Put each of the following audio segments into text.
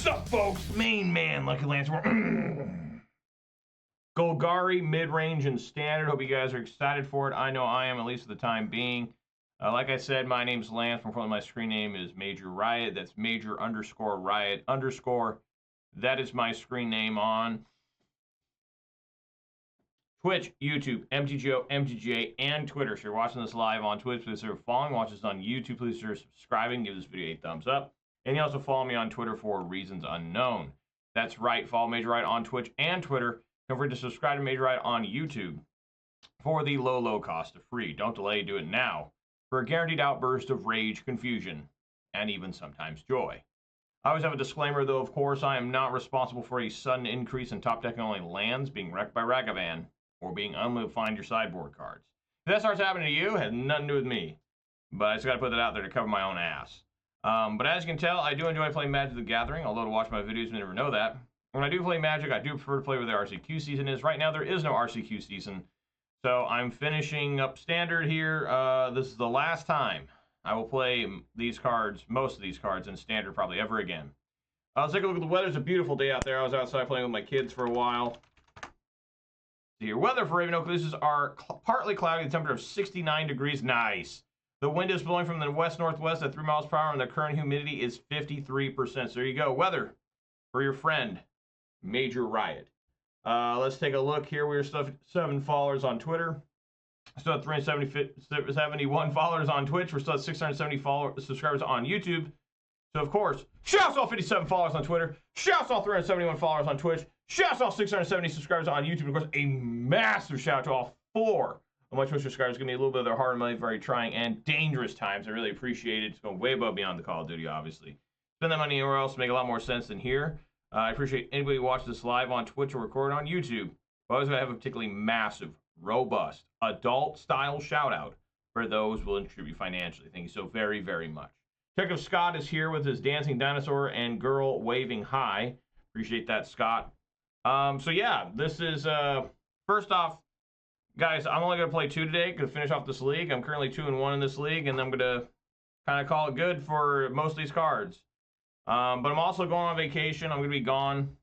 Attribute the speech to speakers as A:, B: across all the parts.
A: up, folks? Main man, Lucky Lance. Golgari, mid-range, and standard. Hope you guys are excited for it. I know I am, at least for the time being. Like I said, my name's Lance. From my screen name is Major Riot. That's Major_Riot_. That is my screen name on Twitch, YouTube, MTGO, MTGA, and Twitter. So you're watching this live on Twitch, please consider following. Watch this on YouTube, please consider subscribing. Give this video a thumbs up. And you also follow me on Twitter for reasons unknown. That's right. Follow Major Riot on Twitch and Twitter. Don't forget to subscribe to Major Riot on YouTube for the low cost of free. Don't delay. Do it now for a guaranteed outburst of rage, confusion, and even sometimes joy. I always have a disclaimer, though. Of course, I am not responsible for a sudden increase in top decking only lands being wrecked by Ragavan or being unable to find your sideboard cards. If that starts happening to you, it has nothing to do with me. But I just got to put that out there to cover my own ass. But as you can tell, I do enjoy playing Magic the Gathering, although to watch my videos, you never know that. When I do play Magic, I do prefer to play where the RCQ season is. Right now, there is no RCQ season, so I'm finishing up Standard here. This is the last time I will play these cards, most of these cards, in Standard probably ever again. Let's take a look at the weather. It's a beautiful day out there. I was outside playing with my kids for a while. Your weather for Raven Oak, this is partly cloudy, the temperature of 69 degrees. Nice. The wind is blowing from the west-northwest at 3 miles per hour, and the current humidity is 53%. So there you go. Weather for your friend, Major Riot. Let's take a look here. We're still 7 followers on Twitter. Still at 371 followers on Twitch. We're still at 670 subscribers on YouTube. So, of course, shouts all 57 followers on Twitter. Shouts all 371 followers on Twitch. Shouts all 670 subscribers on YouTube. Of course, a massive shout out to all 4 of my Twitch subscribers. Give me a little bit of their hard money, very trying and dangerous times. I really appreciate it. It's going way above beyond the Call of Duty, obviously. Spend that money anywhere else to make a lot more sense than here. I appreciate anybody who watches this live on Twitch or recorded on YouTube. But I always have a particularly massive, robust, adult-style shout-out for those who will contribute financially. Thank you so very, very much. Check if Scott is here with his dancing dinosaur and girl waving hi. Appreciate that, Scott. So yeah, this is, first off, guys, I'm only going to play 2 today to finish off this league. I'm currently 2-1 in this league, and I'm going to kind of call it good for most of these cards. But I'm also going on vacation. I'm going to be gone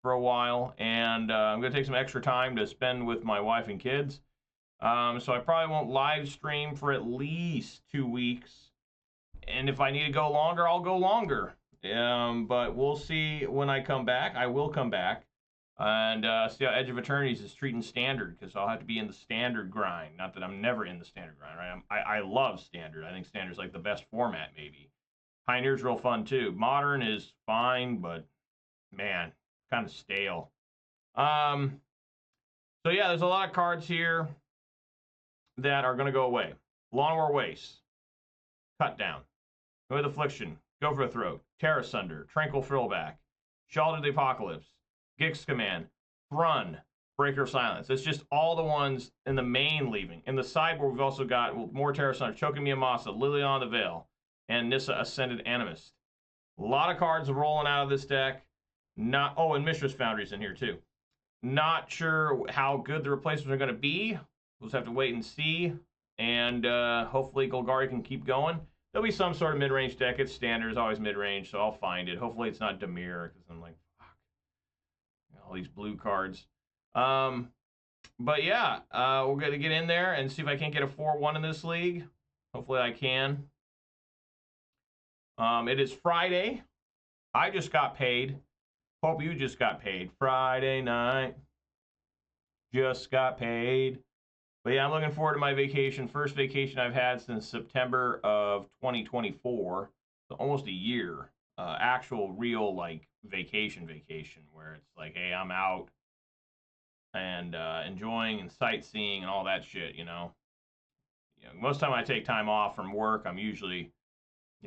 A: for a while, and I'm going to take some extra time to spend with my wife and kids. So I probably won't live stream for at least 2 weeks. And if I need to go longer, I'll go longer. But we'll see when I come back. I will come back and see how Edge of Eternities is treating Standard, because I'll have to be in the Standard grind. Not that I'm never in the Standard grind, right? I love Standard. I think Standard's like the best format, maybe. Pioneer's real fun, too. Modern is fine, but, man, kind of stale. So, yeah, there's a lot of cards here that are going to go away. Llanowar Wastes. Cut down. Go with Affliction. Go for a Throat. Tear Asunder. Tranquil Frillback. Sheoldred the Apocalypse. Gix Command. Thrun. Breaker of Silence. It's just all the ones in the main leaving. In the sideboard, we've also got more Tear Asunder. Choking Miasma. Liliana the Veil. And Nissa Ascended Animist. A lot of cards rolling out of this deck. And Mishra's Foundry's in here too. Not sure how good the replacements are going to be. We'll just have to wait and see. And hopefully Golgari can keep going. There'll be some sort of mid-range deck. It's Standard, it's always mid-range, so I'll find it. Hopefully it's not Dimir, because I'm like, fuck. All these blue cards. But yeah, we're going to get in there and see if I can't get a 4-1 in this league. Hopefully I can. It is Friday. I just got paid. Hope you just got paid. Friday night. Just got paid. But yeah, I'm looking forward to my vacation. First vacation I've had since September of 2024. So almost a year. Actual, real, like, vacation, where it's like, hey, I'm out and enjoying and sightseeing and all that shit, you know. Most of the time I take time off from work, I'm usually,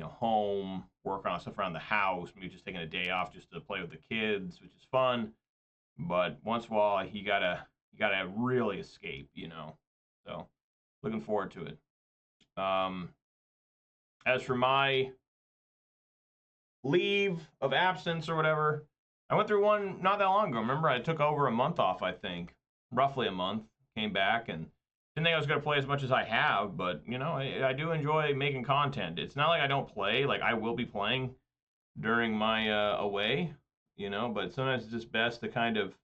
A: home, working on stuff around the house, maybe just taking a day off just to play with the kids, which is fun. But once in a while, you gotta really escape, So, looking forward to it. As for my leave of absence or whatever, I went through one not that long ago. Remember, I took over a month off, I think. Roughly a month. Came back and didn't think I was going to play as much as I have, but, I do enjoy making content. It's not like I don't play. Like, I will be playing. during my away, you know, but sometimes it's just best to kind of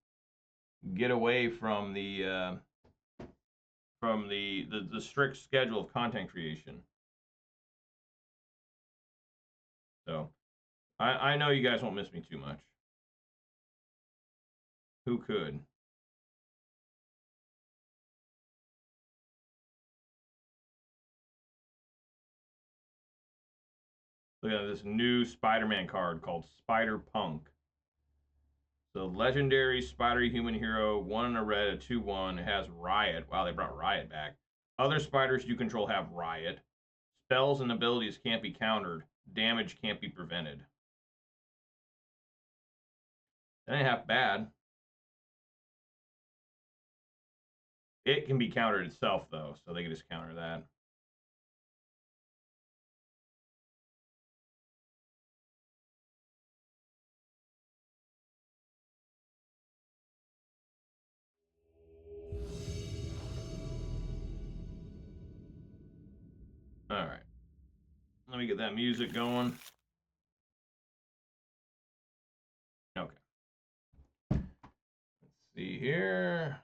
A: get away from the strict schedule of content creation. So I know you guys won't miss me too much. Who could? Look at this new Spider-Man card called Spider-Punk. So legendary spider-human hero, 1 in a red, a 2/1, has Riot. Wow, they brought Riot back. Other spiders you control have Riot. Spells and abilities can't be countered. Damage can't be prevented. That ain't half bad. It can be countered itself, though, so they can just counter that. All right. Let me get that music going. Okay. Let's see here.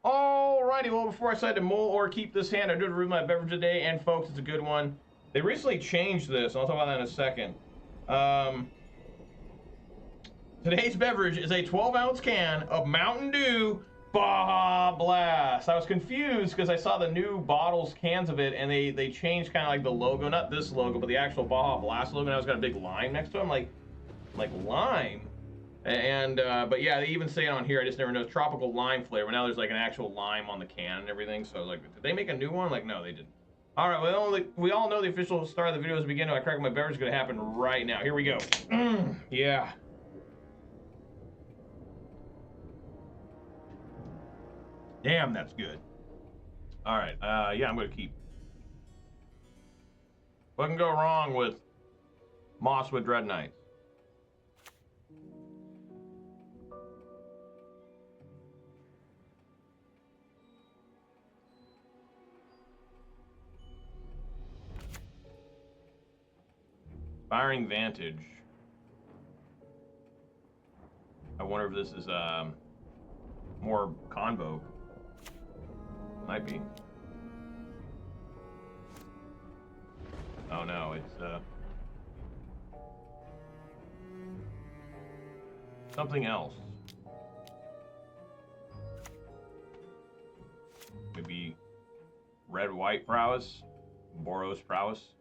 A: Alrighty, well, before I decide to mull or keep this hand, I do remove my beverage today, and folks, it's a good one. They recently changed this, and I'll talk about that in a second. Today's beverage is a 12-ounce can of Mountain Dew Baja Blast. I was confused because I saw the new bottles, cans of it, and they changed kind of like the logo, not this logo, but the actual Baja Blast logo. Now it's got a big lime next to it. I'm like lime. And but yeah, they even say it on here. I just never know, tropical lime flavor. Now there's like an actual lime on the can and everything. So I was like, did they make a new one? Like, no, they didn't. All right, we all know the official start of the video is beginning. I crack my beverage is gonna happen right now. Here we go. Yeah. Damn, that's good. All right, yeah, I'm gonna keep. What can go wrong with Mosswood Dreadknight? Firing Vantage. I wonder if this is more Convoke. Might be. Oh no, it's something else. Maybe red-white prowess, Boros prowess.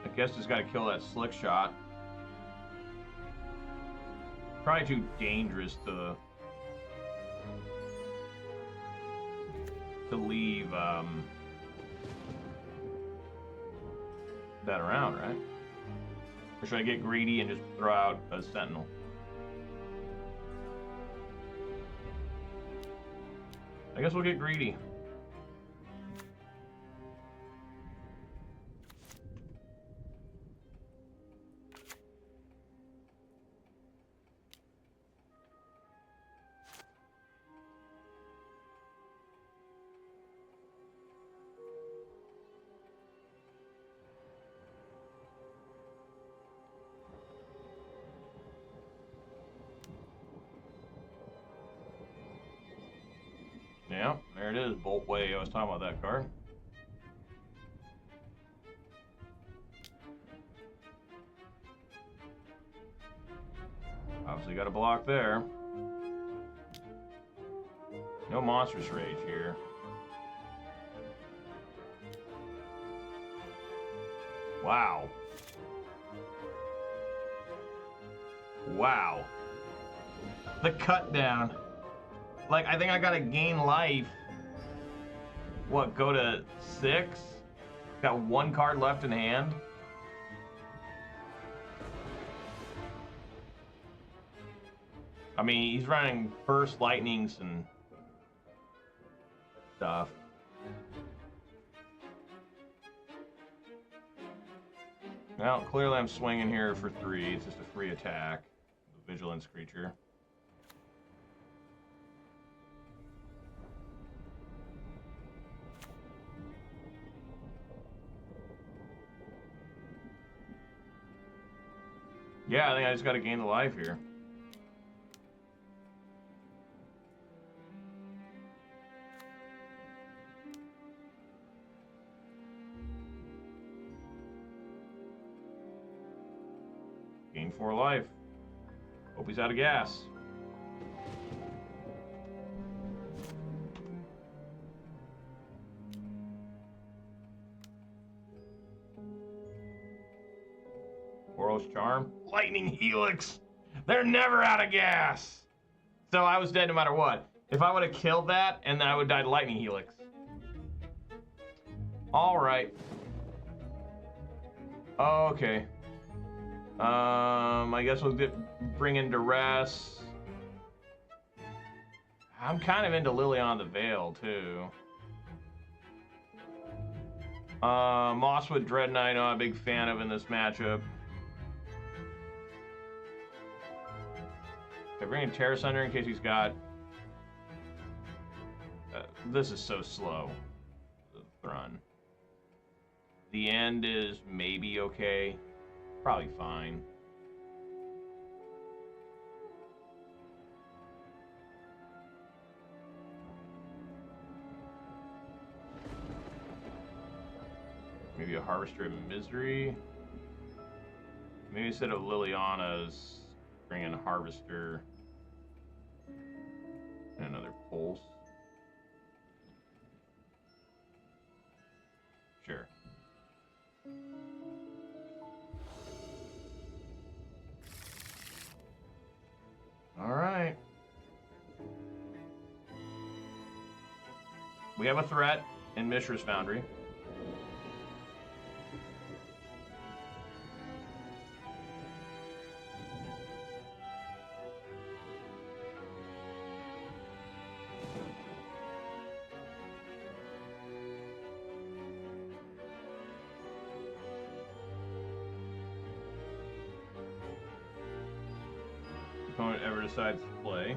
A: I guess just got to kill that slick shot. Probably too dangerous to leave that around, right? Or should I get greedy and just throw out a Sentinel? I guess we'll get greedy. Yeah, there it is, Boltway. I was talking about that card. Obviously got a block there. No Monstrous Rage here. Wow. Wow. The cut down. Like, I think I gotta gain life. What, go to 6? Got 1 card left in hand. I mean, he's running Burst Lightnings and stuff. Well, clearly I'm swinging here for 3. It's just a free attack. The Vigilance creature. Yeah, I think I just got to gain the life here. Gain 4 life. Hope he's out of gas. Boros Charm. Lightning Helix. They're never out of gas. So I was dead no matter what. If I would have killed that, and then I would have died Lightning Helix. Alright. Okay. I guess we'll bring in Duress. I'm kind of into Liliana the Veil, too. Mosswood Dreadknight, I'm a big fan of in this matchup. I bring in Tear Asunder in case he's got... this is so slow. The Thrun. The end is maybe okay. Probably fine. Maybe a Harvester of Misery. Maybe instead of Liliana's, bring in a Harvester and another Pulse. Sure. All right. We have a threat in Mishra's Foundry. Opponent ever decides to play.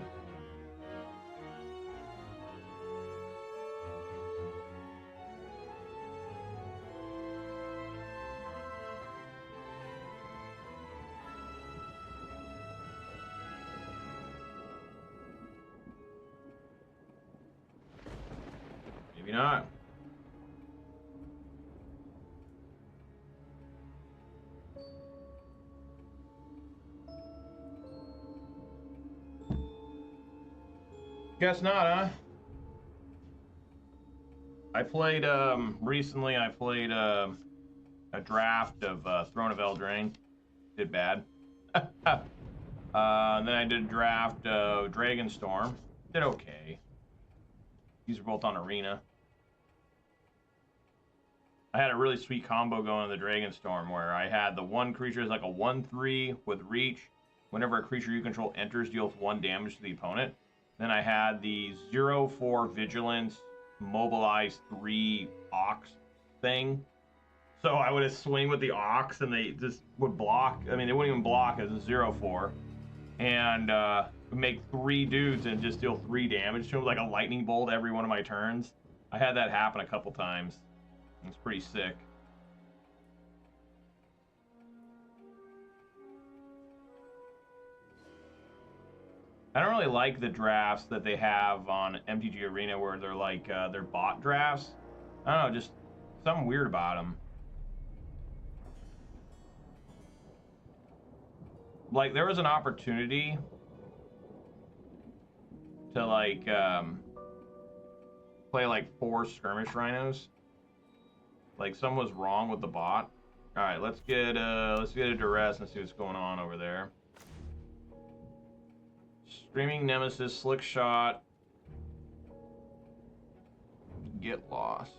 A: Maybe not. Guess not, huh? I played, recently I played, a draft of, Throne of Eldraine. Did bad. Then I did a draft of Dragonstorm. Did okay. These are both on Arena. I had a really sweet combo going in the Dragonstorm where I had the one creature as like a 1/3 with reach. Whenever a creature you control enters, deals 1 damage to the opponent. Then I had the 0/4 Vigilance, mobilize 3 Ox thing. So I would swing with the Ox and they just would block. I mean, they wouldn't even block as a 0/4. And make 3 dudes and just deal 3 damage to them, like a lightning bolt every one of my turns. I had that happen a couple times. It's pretty sick. I don't really like the drafts that they have on MTG Arena where they're like, they're bot drafts. I don't know, just something weird about them. Like, there was an opportunity to, like, play, like, 4 skirmish rhinos. Like, something was wrong with the bot. Alright, let's get a Duress and see what's going on over there. Screaming Nemesis, Slick Shot. Get lost.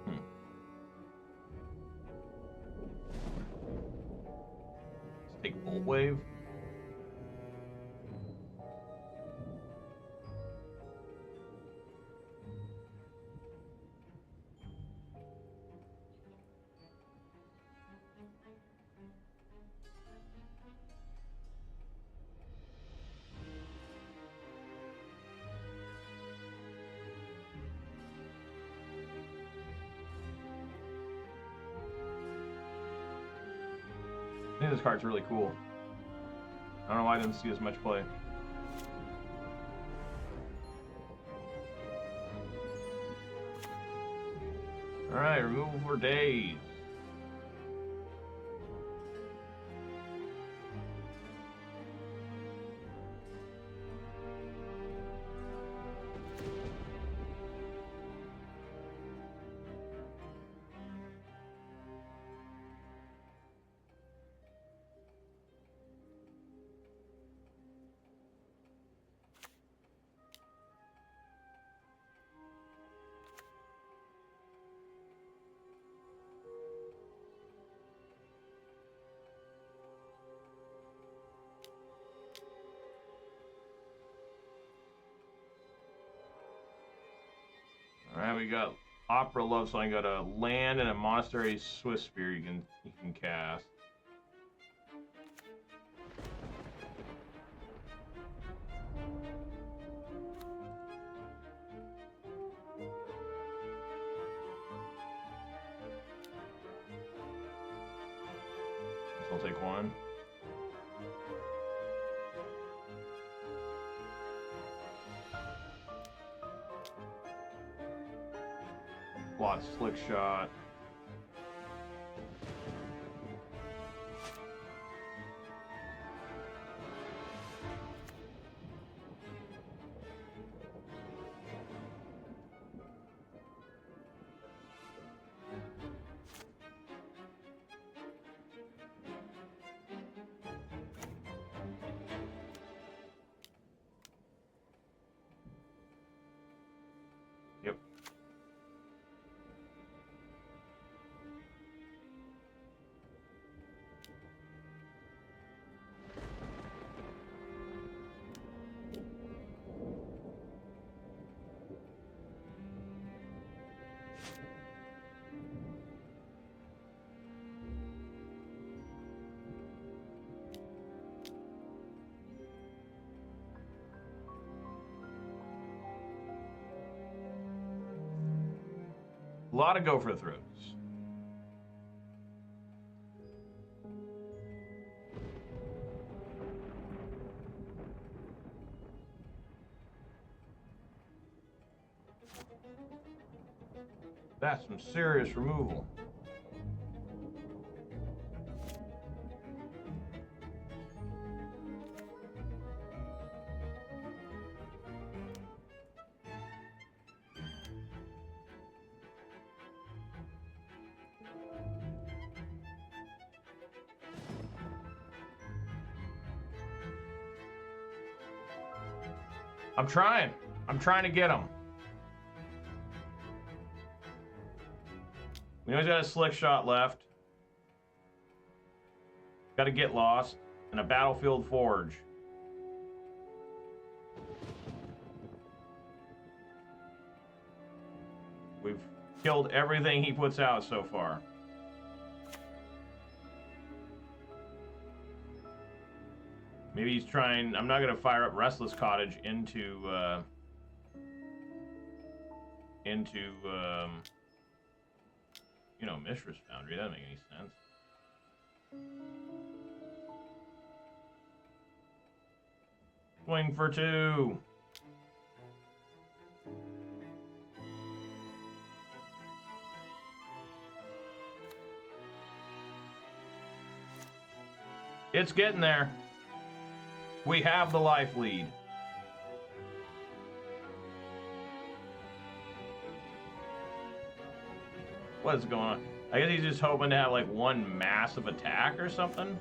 A: Let's take Bolt Wave. think this card's really cool. I don't know why I didn't see as much play. Alright, removal for days. Alright, we got Opera Love Song. Got a land and a Monastery Swift Spear you can cast. So I'll take one. Plot Slick Shot. Yep. A lot of go for the throats. That's some serious removal. I'm trying to get him. We know he's got a Slick Shot left. Got to Get Lost and a Battlefield Forge. We've killed everything he puts out so far. Maybe he's trying... I'm not going to fire up Restless Cottage into you know, Mishra's Foundry. That doesn't make any sense. Swing for 2. It's getting there. We have the life lead. What is going on? I guess he's just hoping to have like one massive attack or something.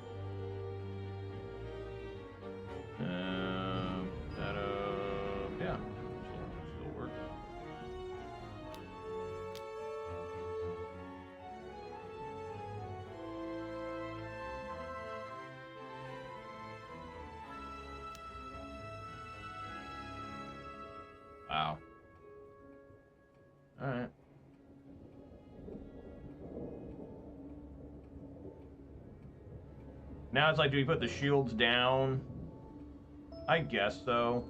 A: Yeah, still works. Wow. All right. Now it's like, do we put the shields down? I guess so.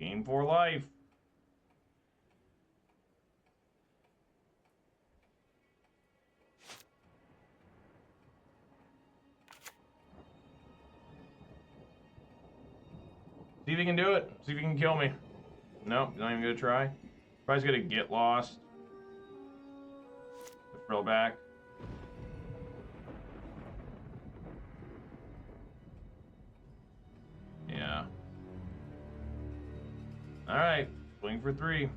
A: Gain 4 life. See if he can do it. See if he can kill me. Nope, not even gonna try. Probably gonna get lost. The Frillback. Yeah. Alright, swing for 3.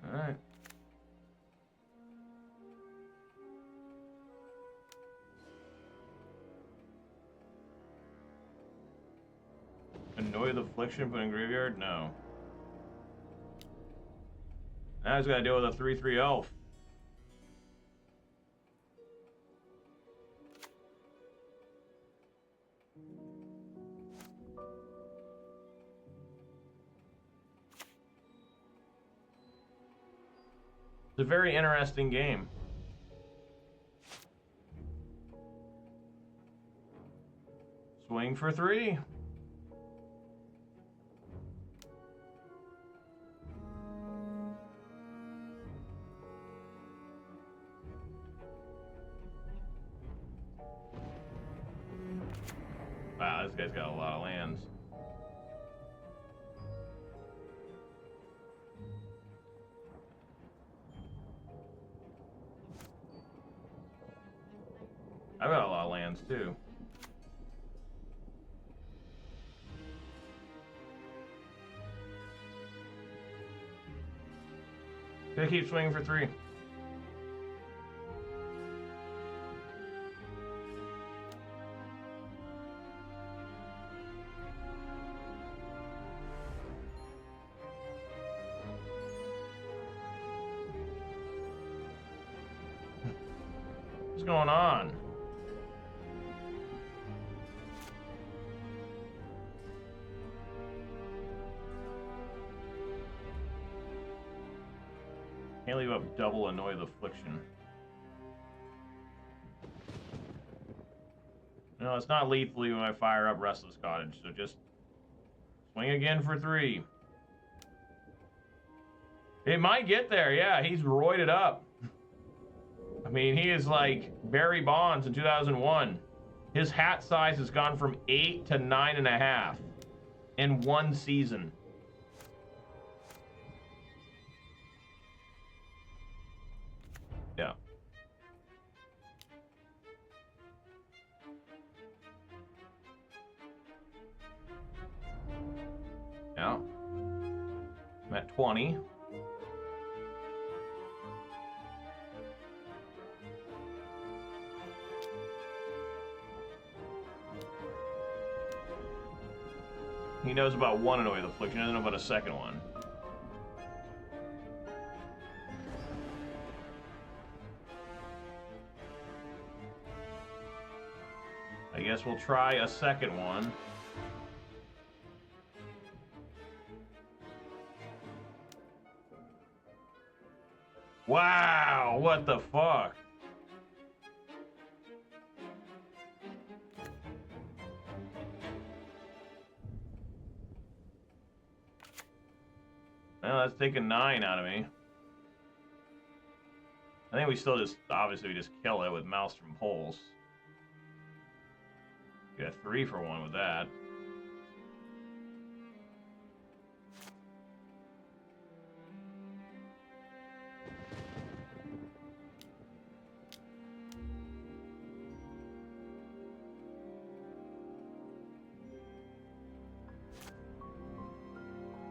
A: Alright. Annoy the Affliction put in graveyard? No. Now he's got to deal with a 3/3 elf. It's a very interesting game. Swing for 3. Wow, this guy's got a lot of lands. I've got a lot of lands too. Gonna keep swinging for 3. What's going on? Can't leave up double Annoy the Affliction. No, it's not lethally when I fire up Restless Cottage, so just swing again for 3. It might get there, yeah, he's roided up. I mean, he is like Barry Bonds in 2001. His hat size has gone from 8 to 9.5 in 1 season. Yeah. Yeah. I'm at 20. He knows about one Annoy the Affliction, he doesn't know about a second one. I guess we'll try a second one. Wow, what the fuck? Well, that's taking 9 out of me. I think we still just, obviously, we just kill it with Maelstrom Pulse. Got 3 for 1 with that.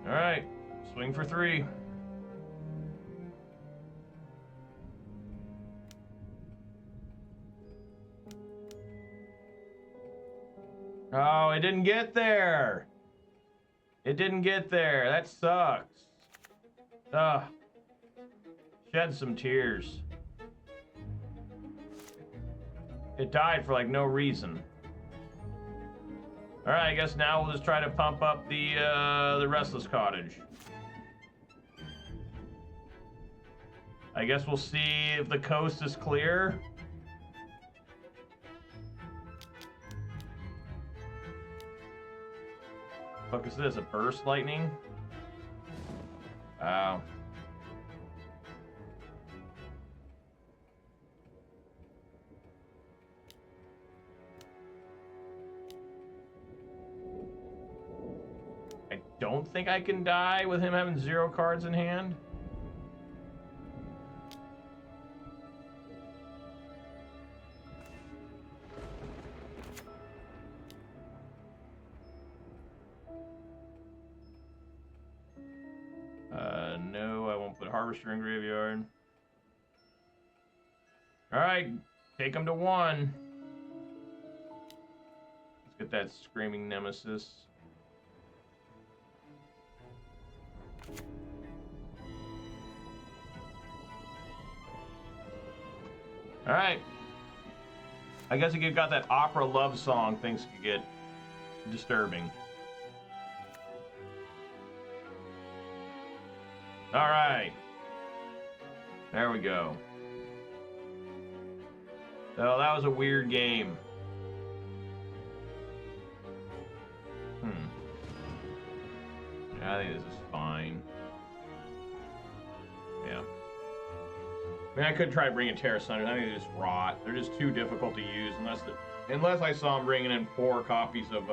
A: All right, swing for 3. Oh, it didn't get there. It didn't get there. That sucks. Ugh. Shed some tears. It died for like no reason. All right, I guess now we'll just try to pump up the Restless Cottage. I guess we'll see if the coast is clear. Fuck is this? A burst lightning? Wow. I don't think I can die with him having 0 cards in hand. No, I won't put Harvester in graveyard. Alright, take him to 1. Let's get that Screaming Nemesis. Alright. I guess if you got that opera love song, things could get disturbing. Alright. There we go. So that was a weird game. I think this is fine. Yeah. I mean, I could try bringing Tear Asunder. I think they just rot. They're just too difficult to use unless I saw them bringing in 4 copies of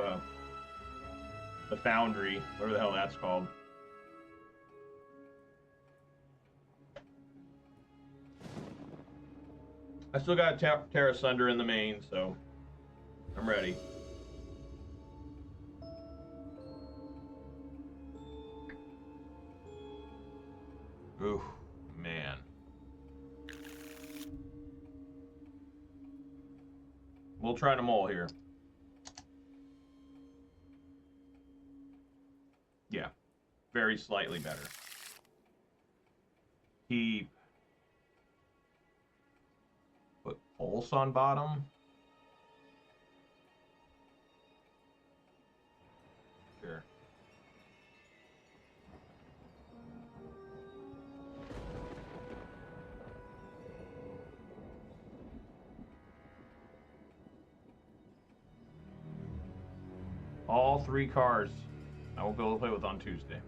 A: the Foundry, whatever the hell that's called. I still got Tear Asunder in the main, so I'm ready. Ooh, man. We'll try to mole here. Yeah, very slightly better. Keep. Put Pulse on bottom. Sure. All 3 cards I won't be able to play with on Tuesday.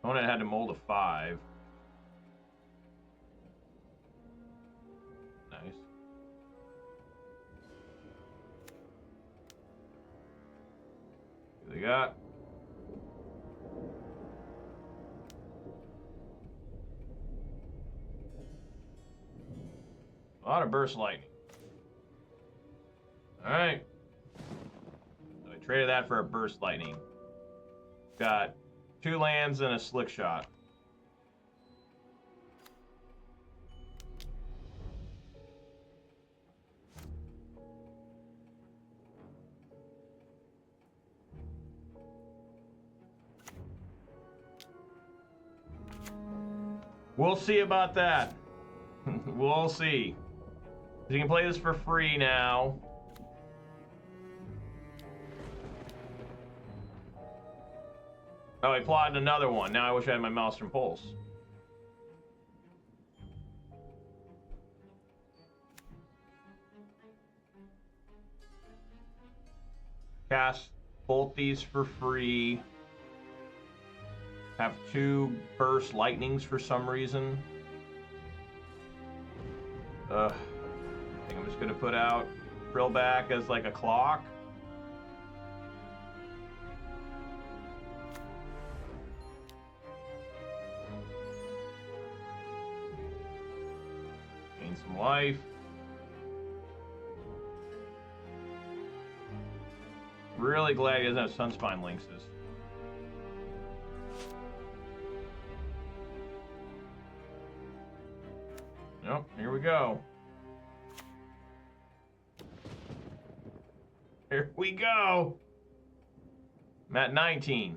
A: Opponent had to mold a 5. Nice. What they got? A lot of burst lightning. Alright. So I traded that for a burst lightning. Got 2 lands and a slick shot. We'll see about that. We'll see. You can play this for free now. Oh, he plotted another one. Now I wish I had my Maelstrom Pulse. Cast both these for free. Have 2 burst lightnings for some reason. I think I'm just gonna put out Frillback as like a clock. Gain some life. Really glad he doesn't have Sunspine Lynxes. Nope, here we go. Here we go. I'm at 19.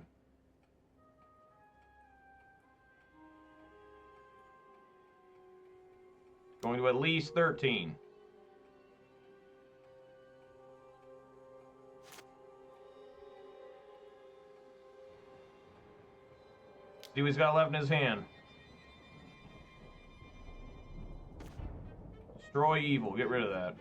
A: Going to at least 13. See what he's got left in his hand. Destroy evil. Get rid of that.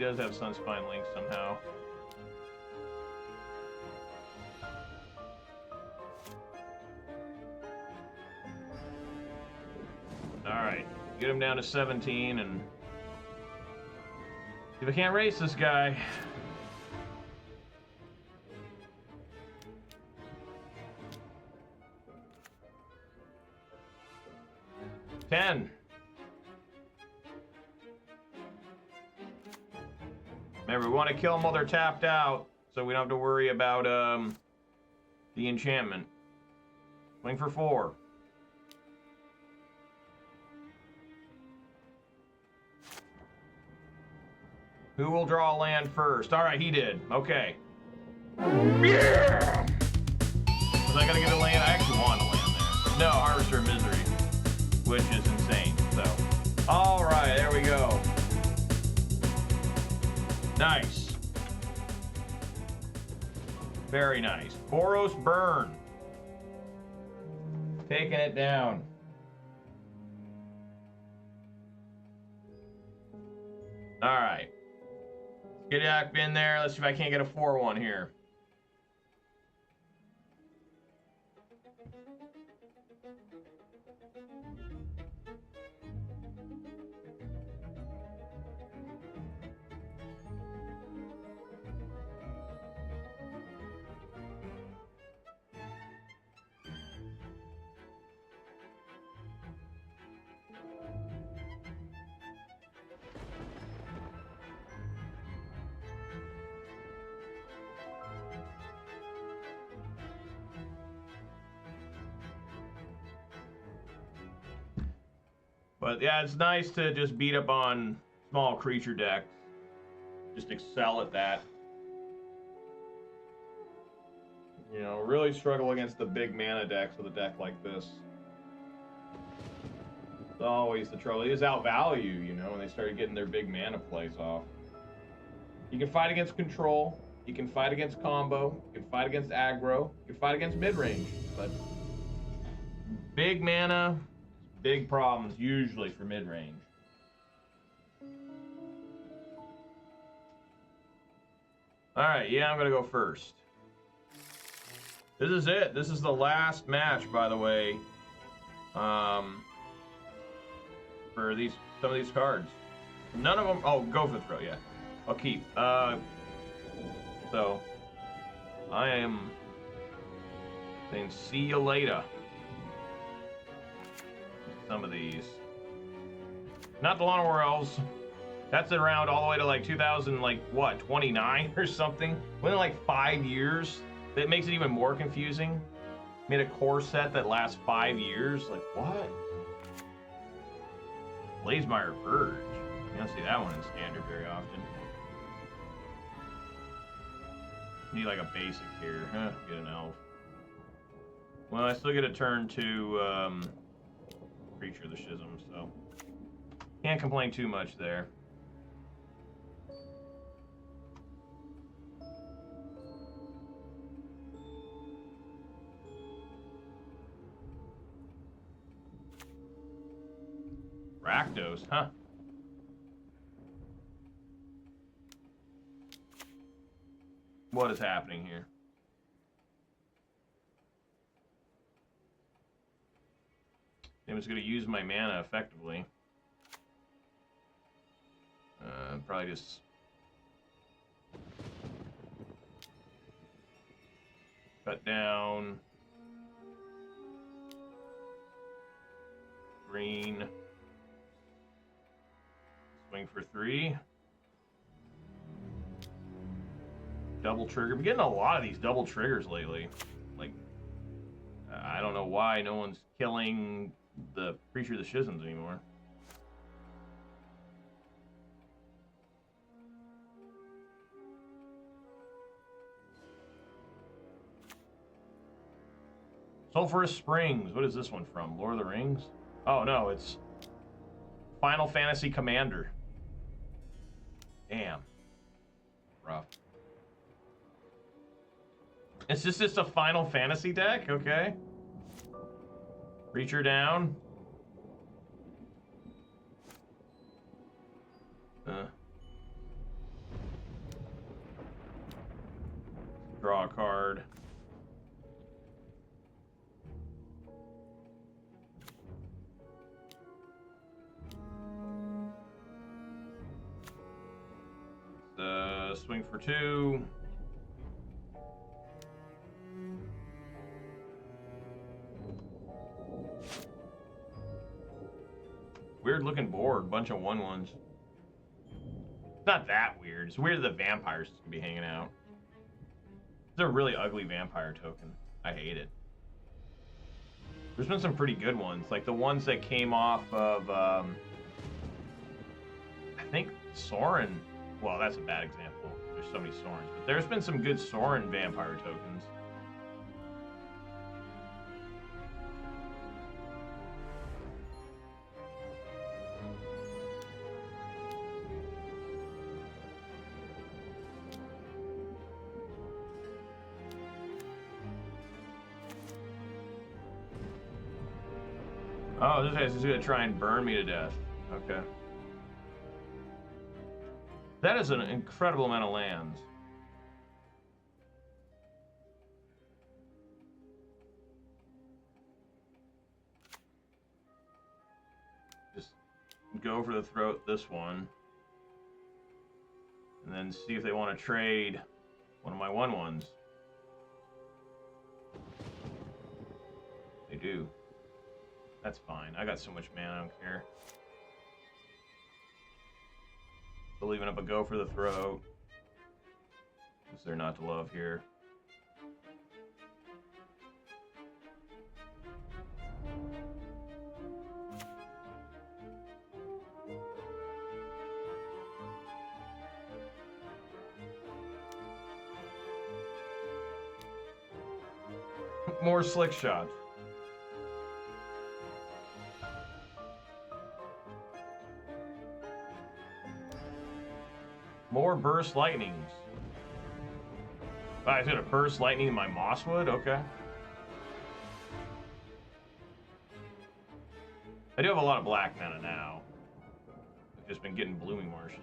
A: does have Sunspine Link somehow. Alright, get him down to 17 and see if I can't race this guy. Ten. Remember, we want to kill them while they're tapped out, so we don't have to worry about the enchantment. Swing for 4. Who will draw a land first? All right, he did. Okay. Yeah! Was I gonna get a land? I actually want a land there. No, Harvester of Misery, which is insane. So, all right, there we go. Nice. Very nice. Boros Burn. Taking it down. All right. Get up in there. Let's see if I can't get a 4-1 here. But yeah, it's nice to just beat up on small creature decks. Just excel at that. You know, really struggle against the big mana decks with a deck like this. It's always the trouble. It is outvalue, you know, when they started getting their big mana plays off. You can fight against control. You can fight against combo. You can fight against aggro. You can fight against mid-range. But big mana... big problems usually for mid-range. Alright, yeah, I'm gonna go first. This is it. This is the last match, by the way. For some of these cards. None of them. Oh, go for the throw, yeah. I'll keep. So I am saying see you later. Some of these. Not the Llanowar Elves. That's around all the way to like 2000, like what, 29 or something? Within like 5 years. That makes it even more confusing. Made a core set that lasts 5 years. Like what? Blazemeyer Verge. You don't see that one in standard very often. Need like a basic here. Huh, get an elf. Well, I still get a turn to Creature of the Schism, so can't complain too much there. Rakdos, huh? What is happening here? I'm just going to use my mana effectively. Probably just... cut down. Green. Swing for 3. Double trigger. I'm getting a lot of these double triggers lately. Like, I don't know why no one's killing the Creature of the Schisms anymore. Sulphurous Springs. What is this one from? Lord of the Rings? Oh, no, it's Final Fantasy Commander. Damn. Rough. It's just a Final Fantasy deck? Okay. Reacher down. swing for 2. Weird looking board, bunch of 1/1s. It's not that weird. It's weird that the vampires can be hanging out. It's a really ugly vampire token. I hate it. There's been some pretty good ones, like the ones that came off of, I think Sorin. Well, that's a bad example. There's so many Sorins, but there's been some good Sorin vampire tokens. Oh, this guy's just gonna try and burn me to death. Okay. That is an incredible amount of lands. Just go for the throat this one. And then see if they want to trade one of my 1/1s. They do. That's fine. I got so much mana, I don't care. Still leaving up a go for the throat. What's there not to love here? More slick shots. More burst lightnings. I got a burst lightning in my Mosswood? Okay. I do have a lot of black mana now. I've just been getting Blooming Marshes.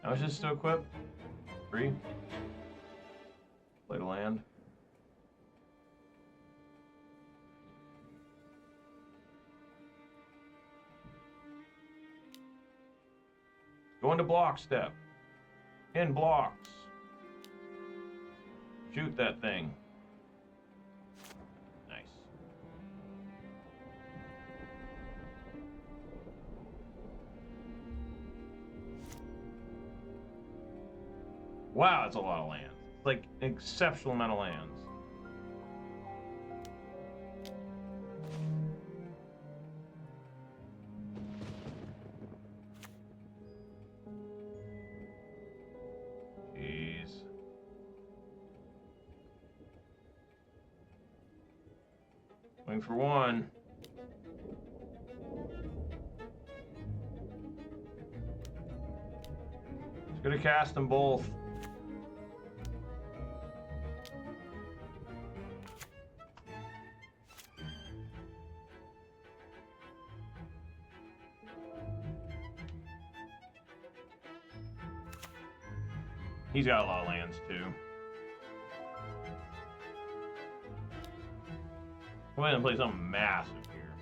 A: How much is this to equip? 3? Play to land. Go into block step. In blocks. Shoot that thing. Nice. Wow, that's a lot of lands. It's like an exceptional amount of lands. For 1. Just gonna cast them both. He's got a lot of lands too. Go ahead and play something massive here.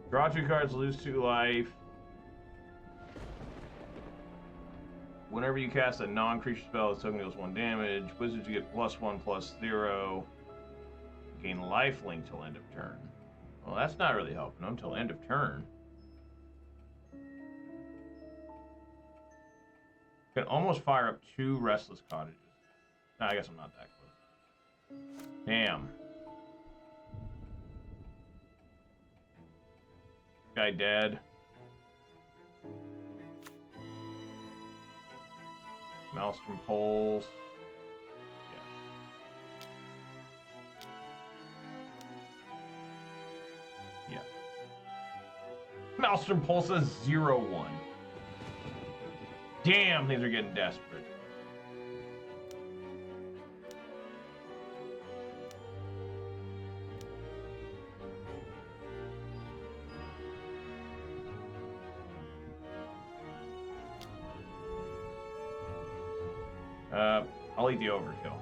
A: Draw 2 cards, lose 2 life. Whenever you cast a non-creature spell, this token deals 1 damage. Wizards, you get +1/+0. Gain lifelink till end of turn. Well, that's not really helping them till end of turn. Can almost fire up 2 Restless Cottages. No, I guess I'm not that close. Damn. Guy dead. Maelstrom Pulse. Yeah. Maelstrom Pulse is 0/1. Damn, things are getting desperate. I'll eat the overkill.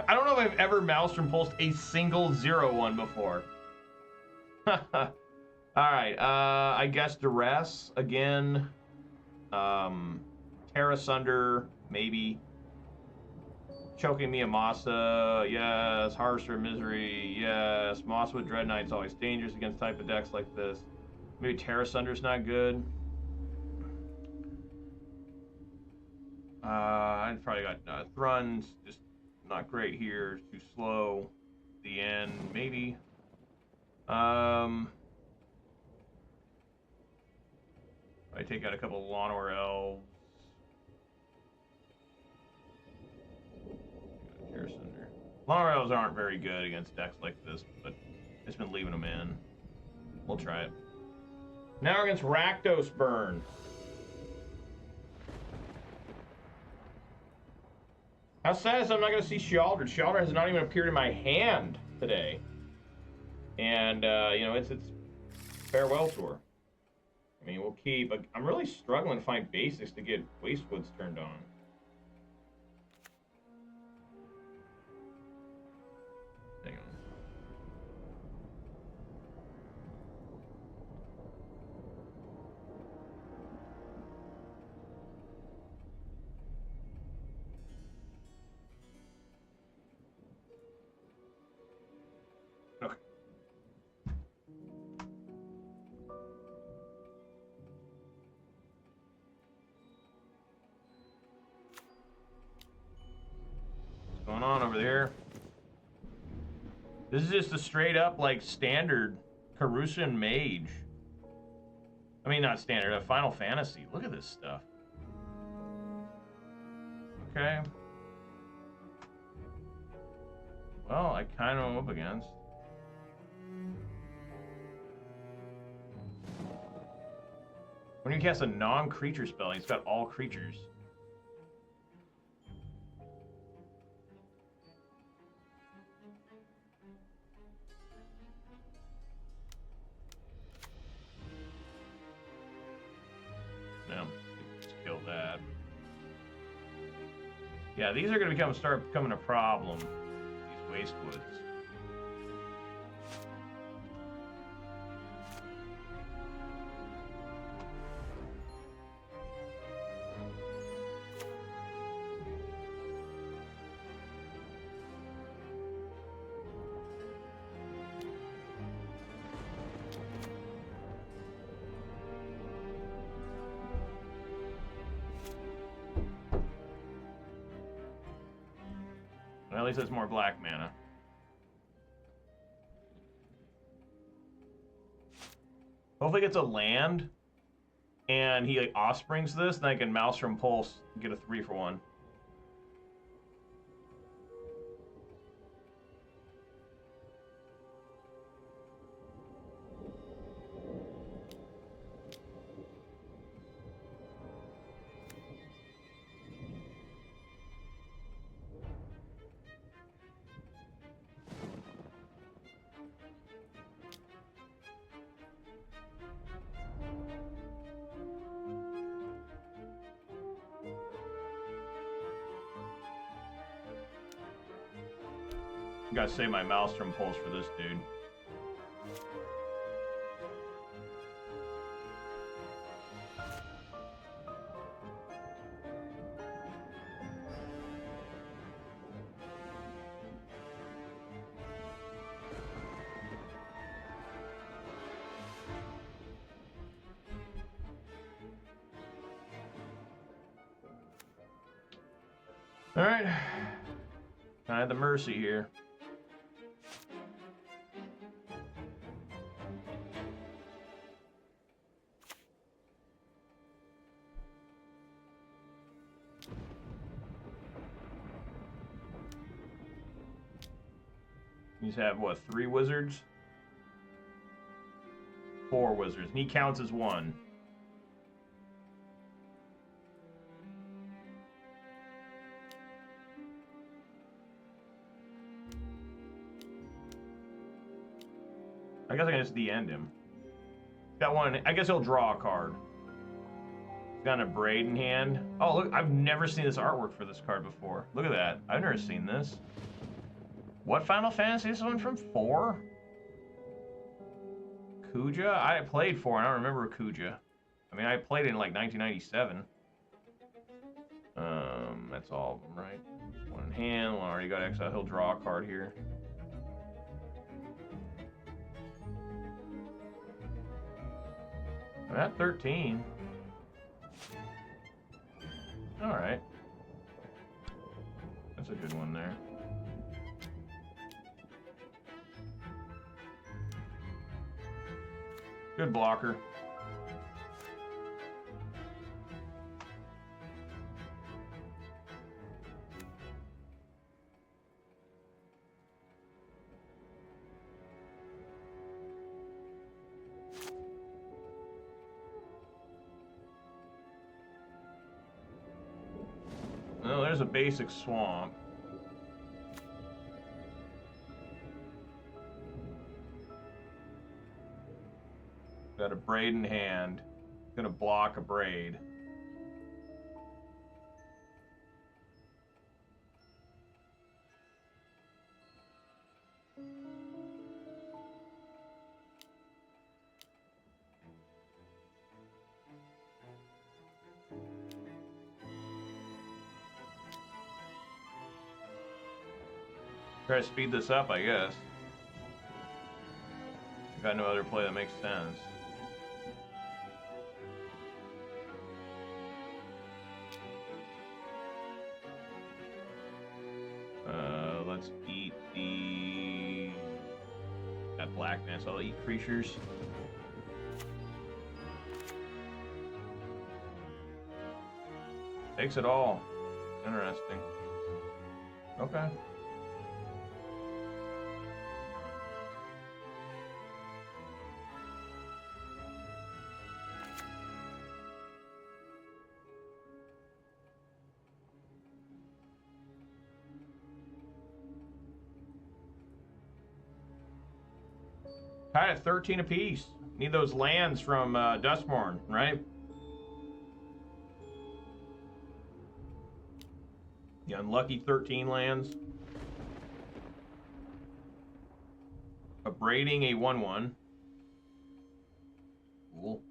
A: I don't know if I've ever Maelstrom Pulsed a single 0-1 before. Alright, I guess Duress again. Tear Asunder, maybe. Choking Miasma, yes. Harvester of Misery, yes. Mosswood Dreadknight's always dangerous against type of decks like this. Maybe Tear Asunder's not good. I probably got Thrun's just not great here. Too slow. The end, maybe. I take out a couple of Llanowar Elves. Tear Asunder. Llanowar Elves aren't very good against decks like this, but I've just been leaving them in. We'll try it. Now we're against Rakdos Burn. How sad is I'm not going to see Sheoldred. Sheoldred has not even appeared in my hand today. And, you know, it's farewell tour. I mean, we'll keep... I'm really struggling to find basics to get Wastewoods turned on. Hang on. Okay. What's going on over there? This is just a straight up, like, standard Carusian Mage. I mean, not standard, a Final Fantasy. Look at this stuff. Okay. Well, I kind of am up against. When you cast a non-creature spell, he's got all creatures. No, just kill that. Yeah, these are going to start becoming a problem. These Wastewoods. Well, at least it's more black mana. Hopefully it gets a land, and he like offsprings this, then I can Maelstrom Pulse and get a 3-for-1. Gotta save my Maelstrom Pulse for this dude. Alright. I had the Mercy here. These have, what, 3 wizards? 4 wizards. And he counts as 1. I guess I can just de-end him. Got one. I guess he'll draw a card. Got a braid in hand. Oh, look, I've never seen this artwork for this card before. Look at that. I've never seen this. What Final Fantasy is this one from? 4? Kuja? I played 4, and I don't remember Kuja. I mean, I played it in like 1997. That's all of them, right? One in hand. Well, I already got exile. He'll draw a card here. I'm at 13. Alright. That's a good one there. Good blocker. Well, there's a basic swamp. Got a braid in hand. Gonna block a braid. Try to speed this up, I guess. Got no other play that makes sense. Let's eat the... That blackness, I'll eat creatures. Takes it all. Interesting. Okay. Tied at 13 apiece. Need those lands from Dustmourn, right? The unlucky 13 lands. Abrading a 1/1. Cool.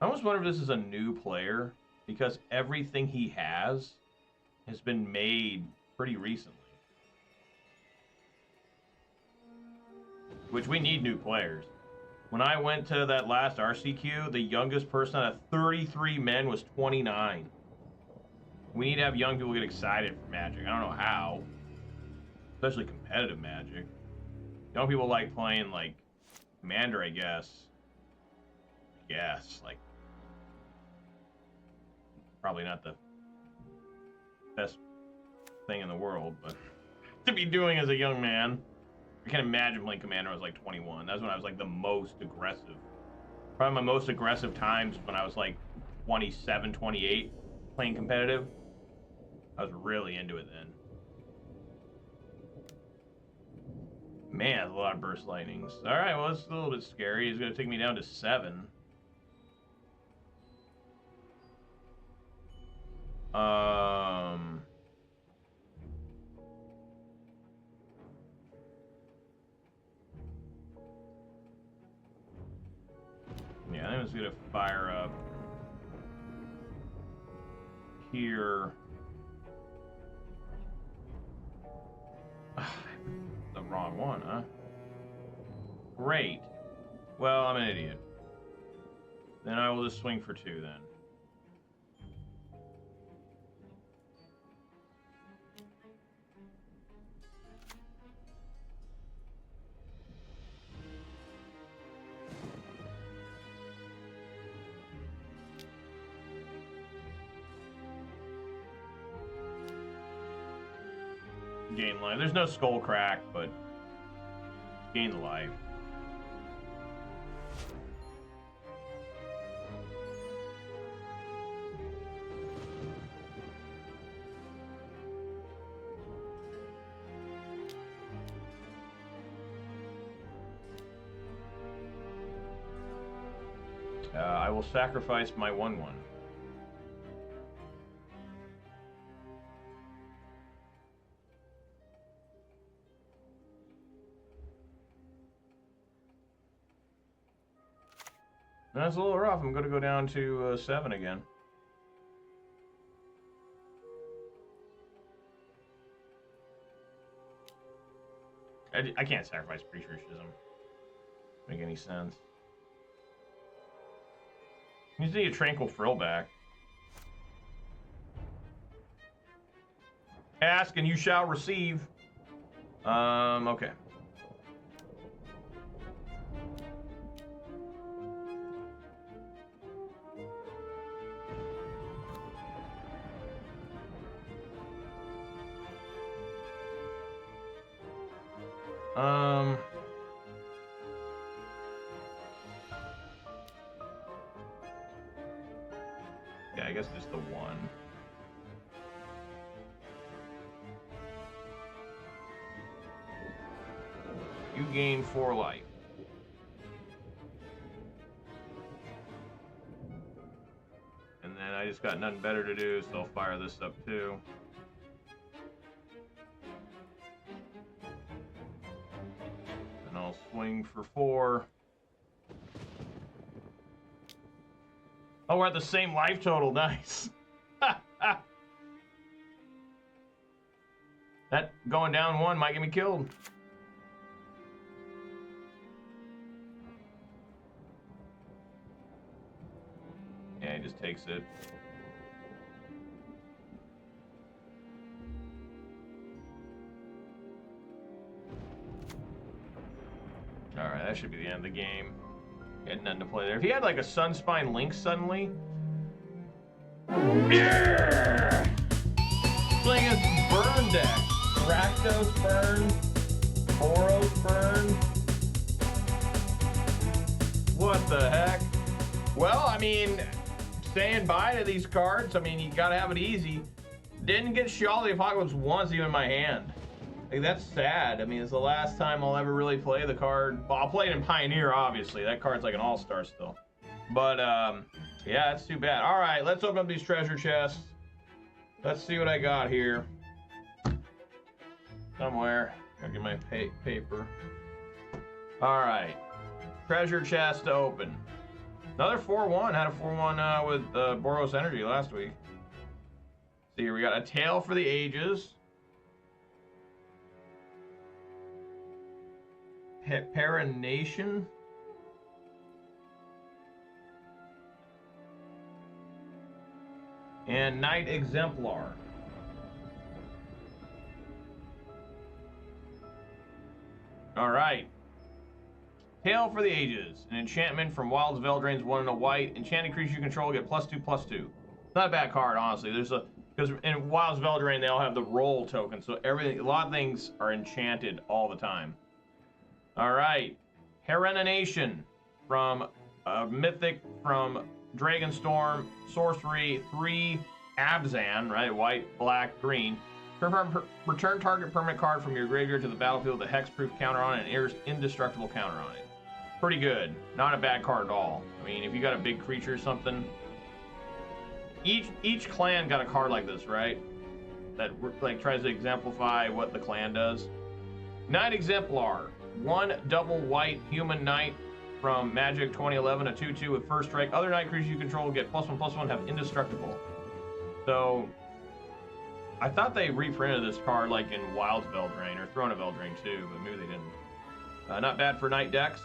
A: I almost wonder if this is a new player, because everything he has been made pretty recently. Which we need new players. When I went to that last RCQ, the youngest person out of 33 men was 29. We need to have young people get excited for Magic. I don't know how. Especially competitive Magic. Young people like playing, like, Commander, I guess. Like, probably not the best thing in the world, but to be doing as a young man. I can't imagine playing Commander when I was like 21. That's when I was like the most aggressive. Probably my most aggressive times when I was like 27, 28 playing competitive. I was really into it then. Man, a lot of burst lightnings. Alright, well, it's a little bit scary. It's going to take me down to 7. Yeah, I think it's gonna fire up here. The wrong one, huh? Great. Well, I'm an idiot. Then I will just swing for 2 then. Gain life. There's no skull crack, but gain the life. I will sacrifice my 1/1. That's a little rough. I'm going to go down to 7 again. I can't sacrifice Creature Schism. Make any sense. You need a Tranquil Frillback. Ask and you shall receive. Okay. Yeah, I guess just the 1. You gain 4 life. And then I just got nothing better to do, so I'll fire this up too. And I'll swing for 4. Oh, we're at the same life total. Nice. That going down 1 might get me killed. Yeah, he just takes it. Alright, that should be the end of the game. He had nothing to play there. If he had like a Sunspine Link suddenly. Yeah! Playing his burn deck. Rakdos burn. Boros burn. What the heck? Well, I mean, saying bye to these cards. I mean, you gotta have it easy. Didn't get Sheoldred Apocalypse once even in my hand. Like, that's sad. I mean, it's the last time I'll ever really play the card. Well, I'll play it in Pioneer, obviously. That card's like an all-star still. But, yeah, that's too bad. All right, let's open up these treasure chests. Let's see what I got here. Somewhere. I'll get my paper. All right. Treasure chest to open. Another 4/1. Had a 4/1 with Boros Energy last week. See here, we got a Tale for the Ages. Paranation. And Knight Exemplar. Alright. Tale for the Ages. An enchantment from Wild's Veldrain's 1 and a white. Enchanted creature you control get +2/+2. Not a bad card, honestly. There's a because in Wild's Veldrain they all have the roll token, so everything, a lot of things are enchanted all the time. All right, Herenanation from Mythic from Dragonstorm, sorcery, 3 Abzan, right? White, black, green. Return target permanent card from your graveyard to the battlefield with a hexproof counter on it and an indestructible counter on it. Pretty good. Not a bad card at all. I mean, if you got a big creature or something. Each clan got a card like this, right? That like tries to exemplify what the clan does. Knight Exemplar. 1 double white human knight from Magic 2011, a 2/2 with first strike. Other knight creatures you control get +1/+1, have indestructible. So I thought they reprinted this card like in Wild's Veldrain or Throne of Eldraine too, but maybe they didn't. Not bad for knight decks.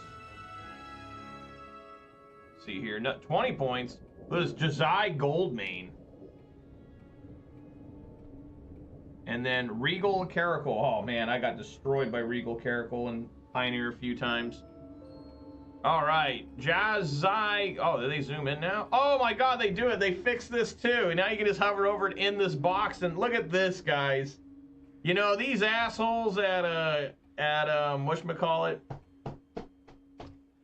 A: Let's see here, 20 points. This Jazai Goldmane. And then Regal Caracal. Oh man, I got destroyed by Regal Caracal and Pioneer a few times. All right, Jazai. Oh, do they zoom in now? Oh my God, they do it. They fixed this too. Now you can just hover over it in this box and look at this, guys. You know these assholes at whatchamacallit,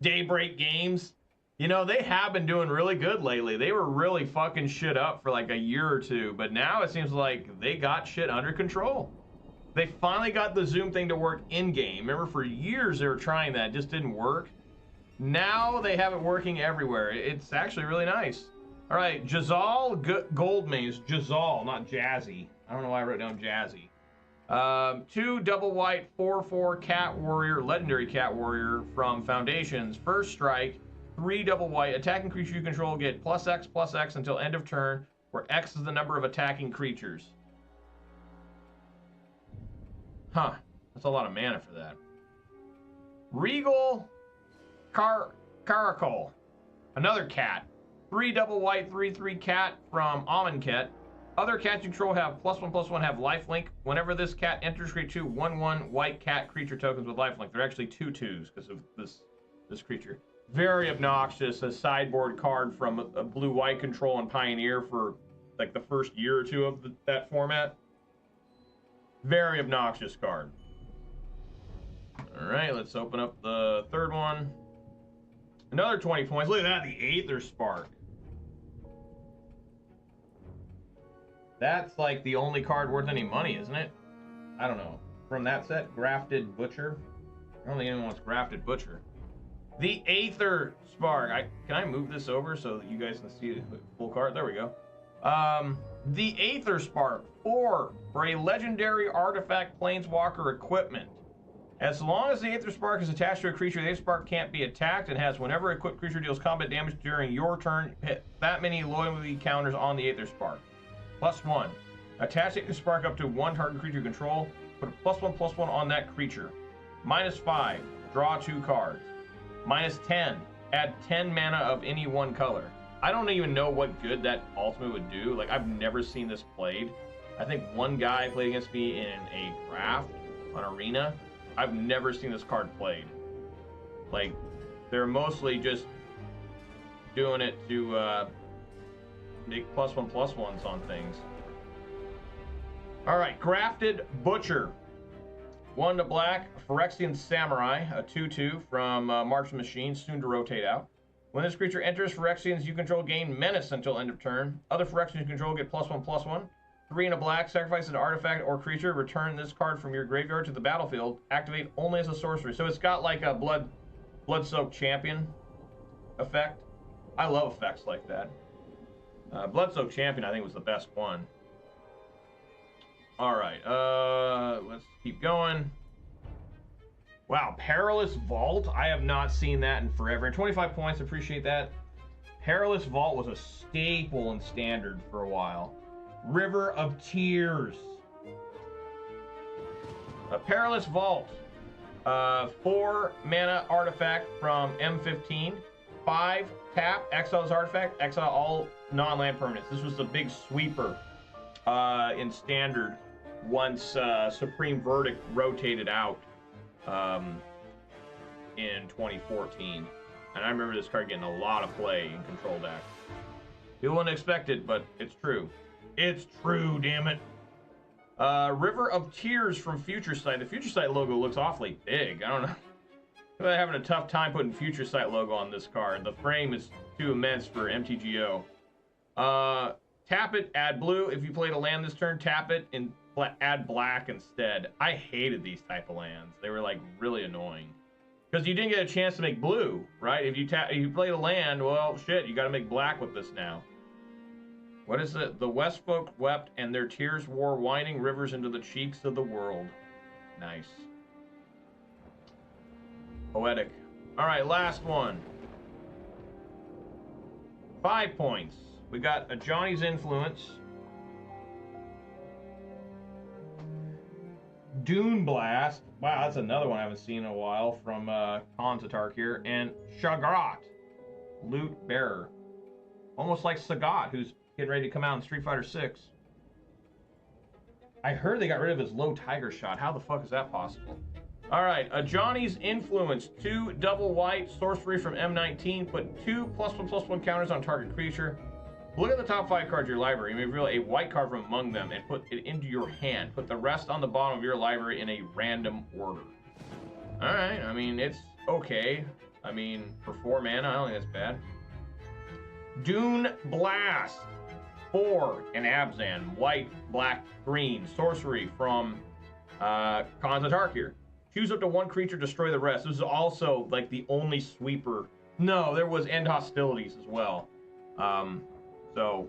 A: Daybreak Games. You know, they have been doing really good lately. They were really fucking shit up for like a year or two, but now it seems like they got shit under control. They finally got the zoom thing to work in-game. Remember, for years they were trying that, it just didn't work. Now they have it working everywhere. It's actually really nice. All right, Jazal Goldmaze. Jazal, not Jazzy. I don't know why I wrote down Jazzy. 2 double white, 4/4 Cat Warrior, Legendary Cat Warrior from Foundations. First strike, 3 double white. Attacking creature you control get +X/+X until end of turn, where X is the number of attacking creatures. Huh, that's a lot of mana for that. Regal Caracol, another cat. 3 double white, 3/3 cat from Amonkhet. Other cats you control have +1/+1, have lifelink. Whenever this cat enters, create 2 1/1 white cat creature tokens with lifelink. They're actually 2/2s because of this creature. Very obnoxious. A sideboard card from a blue-white control and Pioneer for like the first year or two of that format. Very obnoxious card. All right, let's open up the third one. Another 20 points. Look at that, the Aether Spark. That's like the only card worth any money, isn't it? I don't know. From that set, Grafted Butcher. I don't think anyone wants Grafted Butcher. The Aether Spark. Can I move this over so that you guys can see the full card? There we go. The Aether Spark. 4 for a legendary artifact planeswalker equipment. As long as the Aether Spark is attached to a creature, the Aether Spark can't be attacked and has whenever an equipped creature deals combat damage during your turn, hit that many loyalty counters on the Aether Spark. +1. Attach Aether Spark up to 1 target creature you control. Put a +1/+1 on that creature. -5. Draw 2 cards. -10. Add 10 mana of any one color. I don't even know what good that ultimate would do. Like, I've never seen this played. I think one guy played against me in a draft on Arena. I've never seen this card played. Like, they're mostly just doing it to make +1/+1s on things. All right, Grafted Butcher. 1 to black, Phyrexian Samurai, a 2/2 from Mark's Machine, soon to rotate out. When this creature enters, Phyrexians you control gain Menace until end of turn. Other Phyrexians you control get +1/+1. 3 and a black, sacrifice an artifact or creature, return this card from your graveyard to the battlefield, activate only as a sorcery. So it's got like a Blood-Soaked Champion effect. I love effects like that. Blood-Soaked Champion, I think, was the best one. All right, let's keep going. Wow, Perilous Vault. I have not seen that in forever. 25 points, appreciate that. Perilous Vault was a staple in Standard for a while. River of Tears. A Perilous Vault. 4 mana artifact from M15. 5 tap, exile this artifact, exile all non-land permanents. This was the big sweeper in Standard once Supreme Verdict rotated out in 2014. And I remember this card getting a lot of play in Control deck. People wouldn't expect it, but it's true. It's true, damn it. River of Tears from Future Sight. The Future Sight logo looks awfully big. I don't know. I'm having a tough time putting Future Sight logo on this card. The frame is too immense for MTGO. Tap it, add blue. If you played a land this turn, tap it and add black instead. I hated these type of lands. They were like really annoying. Because you didn't get a chance to make blue, right? If you played a land, well, shit, you got to make black with this now. What is it? The West folk wept, and their tears wore winding rivers into the cheeks of the world. Nice. Poetic. All right, last one. 5 points. We got a Johnny's Influence. Dune Blast. Wow, that's another one I haven't seen in a while from Konzatark here. And Shagrat. Loot Bearer. Almost like Sagat, who's getting ready to come out in Street Fighter 6. I heard they got rid of his low tiger shot. How the fuck is that possible? All right, a Johnny's Influence. 2 double white, sorcery from M19. Put 2 +1/+1 counters on target creature. Look at the top 5 cards of your library. You may reveal a white card from among them and put it into your hand. Put the rest on the bottom of your library in a random order. All right, I mean, it's okay. I mean, for 4 mana, I don't think that's bad. Dune Blast. 4 and Abzan. White, black, green. Sorcery from Konzatark here. Choose up to one creature, destroy the rest. This is also like the only sweeper. No, there was End Hostilities as well. So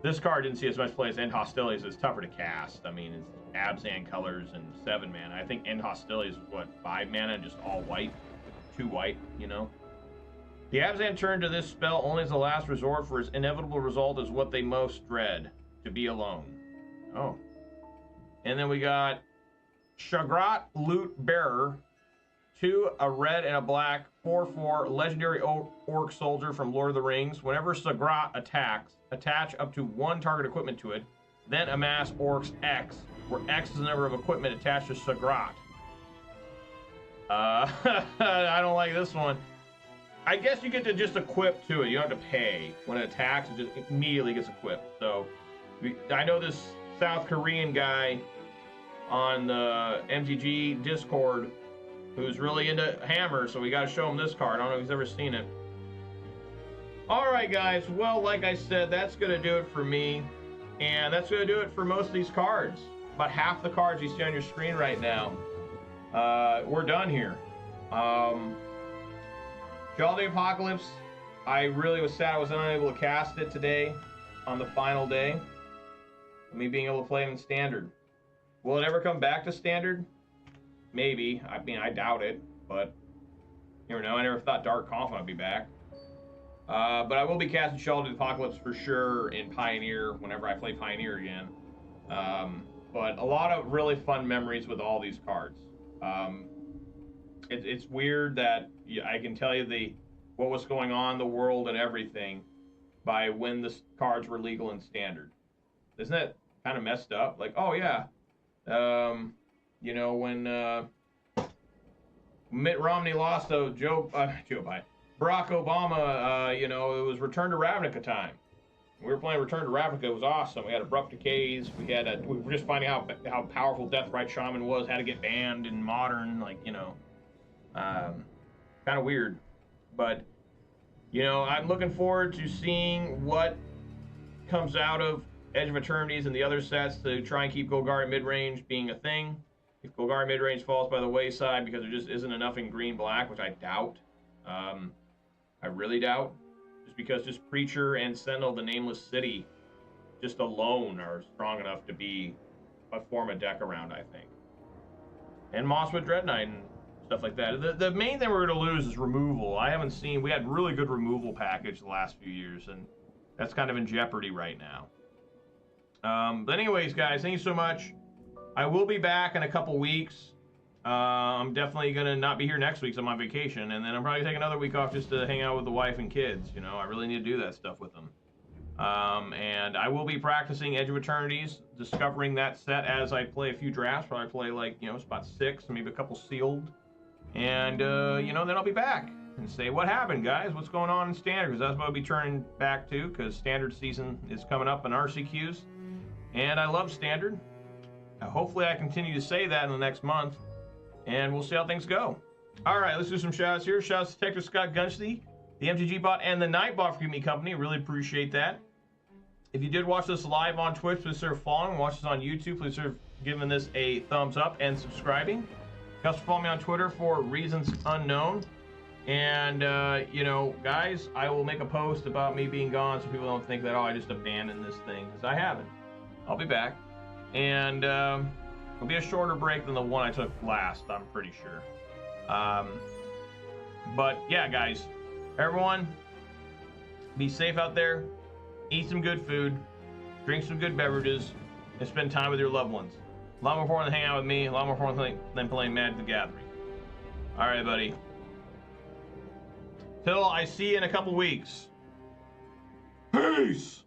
A: this card didn't see as much play as End Hostilities. It's tougher to cast. I mean, it's Abzan colors and 7 mana. I think End Hostilities is what, 5 mana and just all white, 2 white, you know. The Abzan turn to this spell only as a last resort, for its inevitable result is what they most dread, to be alone. Oh. And then we got Shagrat Loot Bearer, 2, a red and a black, 4/4, legendary orc soldier from Lord of the Rings. Whenever Shagrat attacks, attach up to 1 target equipment to it, then amass Orcs X, where X is the number of equipment attached to Shagrat. I don't like this one. I guess you get to just equip to it. You don't have to pay. When it attacks, it just immediately gets equipped. So, I know this South Korean guy on the MTG Discord who's really into Hammer, so we got to show him this card. I don't know if he's ever seen it. Alright guys, well, like I said, that's going to do it for me, and that's going to do it for most of these cards. About half the cards you see on your screen right now. We're done here. Sheoldred Apocalypse, I really was sad I was unable to cast it today on the final day. Me being able to play it in Standard. Will it ever come back to Standard? Maybe. I mean, I doubt it, but you never know. I never thought Dark Confidant would be back. But I will be casting Sheoldred Apocalypse for sure in Pioneer whenever I play Pioneer again. But a lot of really fun memories with all these cards. It's weird that I can tell you what was going on in the world and everything by when the cards were legal in Standard. Isn't that kind of messed up? Like, oh yeah, you know, when Mitt Romney lost to Joe Biden, Barack Obama, you know, it was Return to Ravnica time. We were playing Return to Ravnica. It was awesome. We had Abrupt Decays. We were just finding out how powerful Deathrite Shaman was. Had to get banned in Modern, like, you know, kind of weird. But you know, I'm looking forward to seeing what comes out of Edge of Eternities and the other sets to try and keep Golgari Midrange being a thing. If Golgari Midrange falls by the wayside because there just isn't enough in green-black, which I doubt. I really doubt. Just because just Preacher and Sentinel, the Nameless City, just alone are strong enough to be form a deck around, I think. And Mosswood Dreadknight and stuff like that. The main thing we're going to lose is removal. We had really good removal package the last few years, and that's kind of in jeopardy right now. But anyways, guys, thank you so much. I will be back in a couple weeks. I'm definitely going to not be here next week, so I'm on vacation, and then I'm probably going to take another week off just to hang out with the wife and kids. You know, I really need to do that stuff with them. And I will be practicing Edge of Eternities, discovering that set as I play a few drafts. Probably play, like, you know, spot 6, maybe a couple sealed. And, you know, then I'll be back and say, what happened, guys? What's going on in Standard? Because that's what I'll be turning back to, because Standard season is coming up in RCQs. And I love Standard. Hopefully I continue to say that in the next month. And we'll see how things go. All right, let's do some shout-outs here. Shout-outs to Detective Scott Gunchley, the MTG bot, and the Nightbot for giving me company. Really appreciate that. If you did watch this live on Twitch, please consider following. Watch this on YouTube, please consider giving this a thumbs up and subscribing. You can also follow me on Twitter for reasons unknown. And, you know, guys, I will make a post about me being gone so people don't think that, oh, I just abandoned this thing, because I haven't. I'll be back. And it'll be a shorter break than the one I took last, I'm pretty sure. But, yeah, guys, everyone, be safe out there. Eat some good food. Drink some good beverages. And spend time with your loved ones. A lot more important than hanging out with me. A lot more important than playing Magic the Gathering. All right, buddy. Till I see you in a couple weeks. Peace!